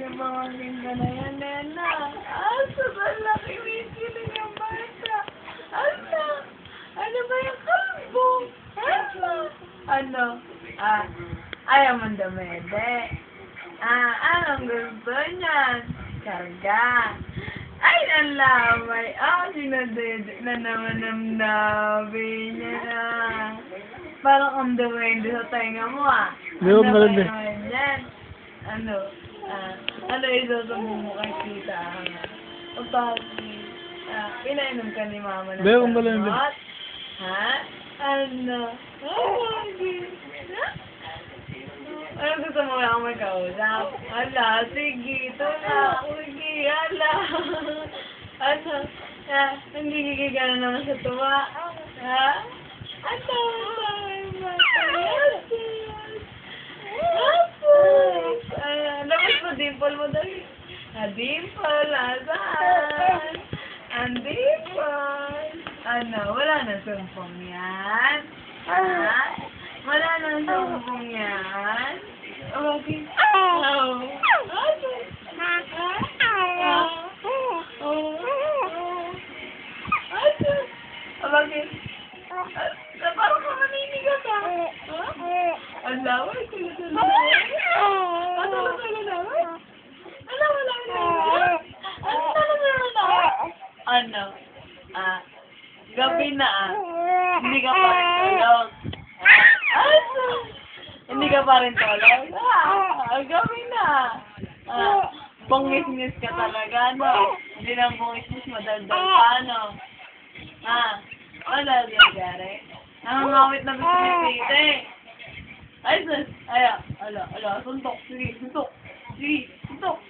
Yung pamangkin ka na yan, nena. Asa ba laki wisiling ang bata? Ano? Ano ba yung kalbo? Ano? Ayaw mo dumede. Anong gusto niyan? Karga. Ay, nalamay. Sinadede na naman ang nabi niya na. Parang ang dumede sa tenga mo, Meron ano malandi. ba naman yan? Ano isusumbong mo kay tita? Pag pinainom ka ni mama ng Meron malandi. gamot? Ha? Ano? Ano gusto mo lang may kausap? Ala, sige, ito na. Sige, ala. Ano? Hindi gigigana naman sa tuwa. Ha? Ano? Labas mo, dimple mo dali. Dimple, nasaan? Ang dimple. Ano, wala na sumpong yan? Ha? Wala na sumpong yan? Okay. Bakit? Parang ka maninigas ka. Ang laway, tulad-tulad. Ano? Gabi na Hindi ka pa rin tulog. Hindi ka pa rin tulog. Gabi na. Bungis-ngis ka talaga, no? Hindi lang bungis-ngis, madaldal pa, no? Wala nangyari. Nangangawit na gusto ni Tite. Ay, sus. Ala, suntok. Sige, suntok. Sige, suntok.